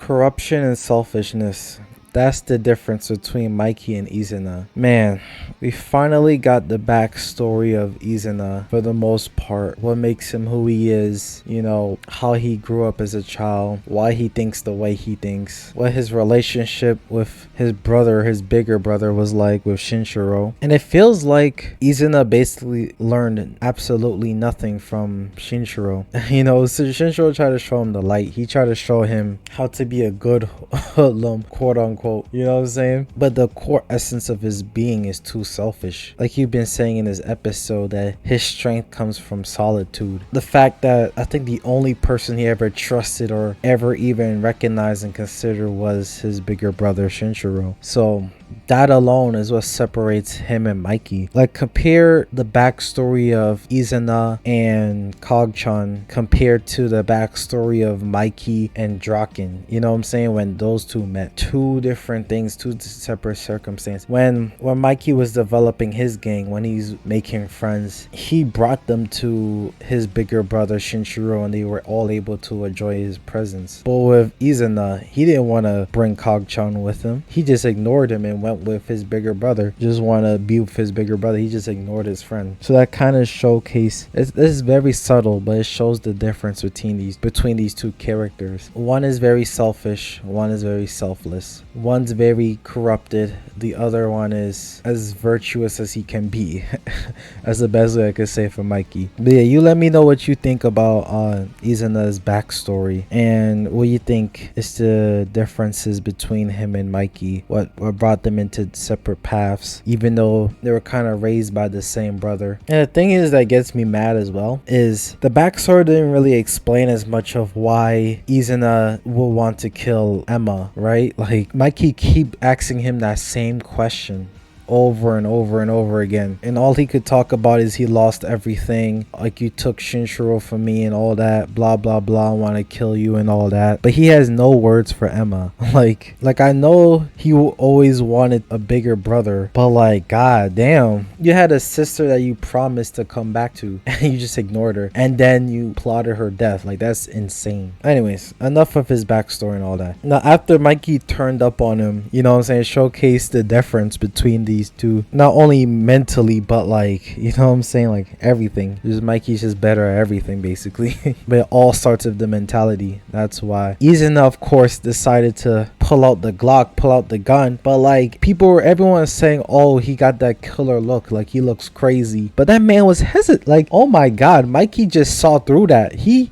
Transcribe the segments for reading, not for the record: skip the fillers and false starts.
Corruption and selfishness. That's the difference between Mikey and Izana. Man, we finally got the backstory of Izana for the most part. What makes him who he is, you know, how he grew up as a child, why he thinks the way he thinks, what his relationship with his brother, his bigger brother, was like with Shinshiro. And it feels like Izana basically learned absolutely nothing from Shinshiro. You know, so Shinshiro tried to show him the light. He tried to show him how to be a good hoodlum, quote unquote. You know what I'm saying? But the core essence of his being is too selfish. Like you've been saying in this episode, that his strength comes from solitude. The fact that I think the only person he ever trusted or ever even recognized and considered was his bigger brother Shinshiro. So that alone is what separates him and Mikey. Like, compare the backstory of Izana and Kogchan compared to the backstory of Mikey and Draken. You know what I'm saying? When those two met. Two different things, two separate circumstances. When Mikey was developing his gang, when he's making friends, he brought them to his bigger brother Shinshiro and they were all able to enjoy his presence. But with Izana, he didn't want to bring Kogchan with him. He just ignored him and went with his bigger brother. Just want to be with his bigger brother. He just ignored his friend. So that kind of showcase, this is very subtle, but it shows the difference between these two characters. One is very selfish, one is very selfless. One's very corrupted, the other one is as virtuous as he can be. That's the best way I could say for Mikey. But yeah, you let me know what you think about Izana's backstory and what you think is the differences between him and Mikey. What brought them into separate paths, even though they were kind of raised by the same brother. And the thing is that gets me mad as well is the backstory didn't really explain as much of why Izana will want to kill Emma, right? Like, Mikey keep asking him that same question over and over and over again, and all he could talk about is he lost everything, like, you took Shinshiro from me and all that, blah blah blah, I want to kill you and all that. But he has no words for Emma. like I know he always wanted a bigger brother, but like, god damn, you had a sister that you promised to come back to and you just ignored her, and then you plotted her death. Like, that's insane. Anyways, enough of his backstory and all that. Now, after Mikey turned up on him, you know what I'm saying, showcased the difference between these two, not only mentally but like, you know what I'm saying, like everything. Just Mikey's just better at everything basically. But it all starts with the mentality. That's why Izana, of course, decided to pull out the Glock, pull out the gun. But like, everyone is saying, oh, he got that killer look, like he looks crazy. But that man was hesitant. Like, oh my god, Mikey just saw through that. He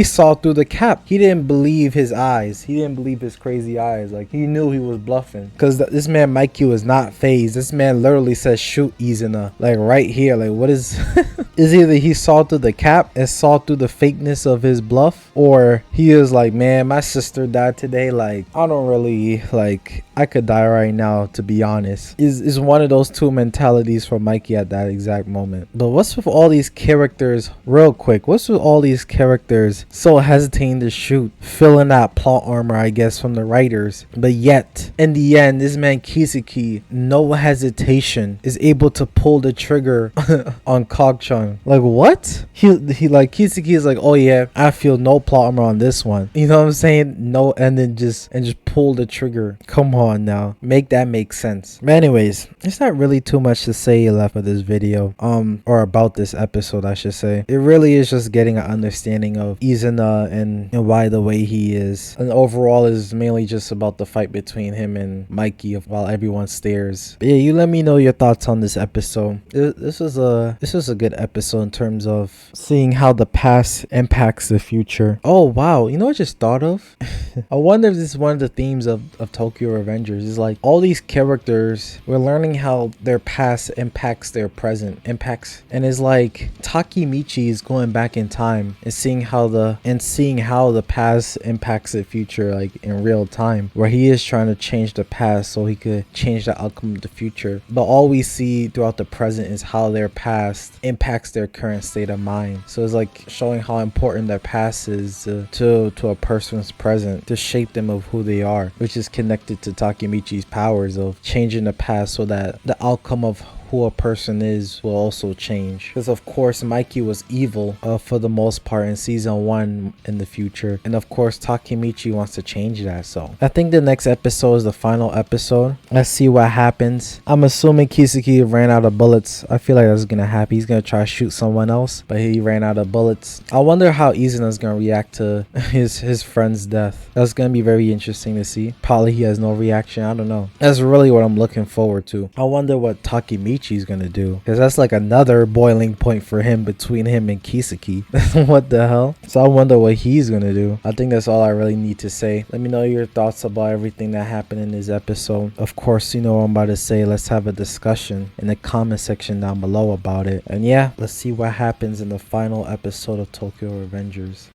saw through the cap. He didn't believe his eyes. He didn't believe his crazy eyes. Like, he knew he was bluffing, because this man Mikey was not phased. This man literally says, shoot Izana, like right here. Like, what is is either he saw through the cap and saw through the fakeness of his bluff, or he is like, man, my sister died today, like, I don't really, like, I could die right now, to be honest. Is one of those two mentalities for Mikey at that exact moment. But what's with all these characters, real quick, what's with all these characters so hesitating to shoot, filling that plot armor, I guess, from the writers, but yet in the end, this man Kiseki, no hesitation, is able to pull the trigger on Kogchan. Like, what? He like, Kiseki is like, oh yeah, I feel no plot armor on this one, you know what I'm saying? No, and then just pull the trigger. Come on now, make that make sense. But anyways, there's not really too much to say left of this video, or about this episode, I should say. It really is just getting an understanding of Izana and why the way he is, and overall is mainly just about the fight between him and Mikey while everyone stares. But yeah, you let me know your thoughts on this episode. This was a good episode in terms of seeing how the past impacts the future. Oh wow, you know what I just thought of? I wonder if this is one of the themes of Tokyo Revengers. Is like, all these characters, we're learning how their past impacts their present, and it's like Takemichi is going back in time and seeing how the past impacts the future, like in real time, where he is trying to change the past so he could change the outcome of the future. But all we see throughout the present is how their past impacts their current state of mind. So it's like showing how important their past is to a person's present, to shape them of who they are, which is connected to Takemichi's powers of changing the past so that the outcome of who a person is will also change. Because of course Mikey was evil for the most part in season 1 in the future, and of course Takemichi wants to change that. So I think the next episode is the final episode. Let's see what happens. I'm assuming Kiseki ran out of bullets. I feel like that's gonna happen. He's gonna try to shoot someone else, but he ran out of bullets. I wonder how Izana's gonna react to his friend's death. That's gonna be very interesting to see. Probably he has no reaction. I don't know. That's really what I'm looking forward to. I wonder what Takemichi's gonna do, because that's like another boiling point for him between him and Kiseki. What the hell? So I wonder what he's gonna do. I think that's all I really need to say. Let me know your thoughts about everything that happened in this episode. Of course, you know what I'm about to say. Let's have a discussion in the comment section down below about it. And yeah, let's see what happens in the final episode of Tokyo Revengers.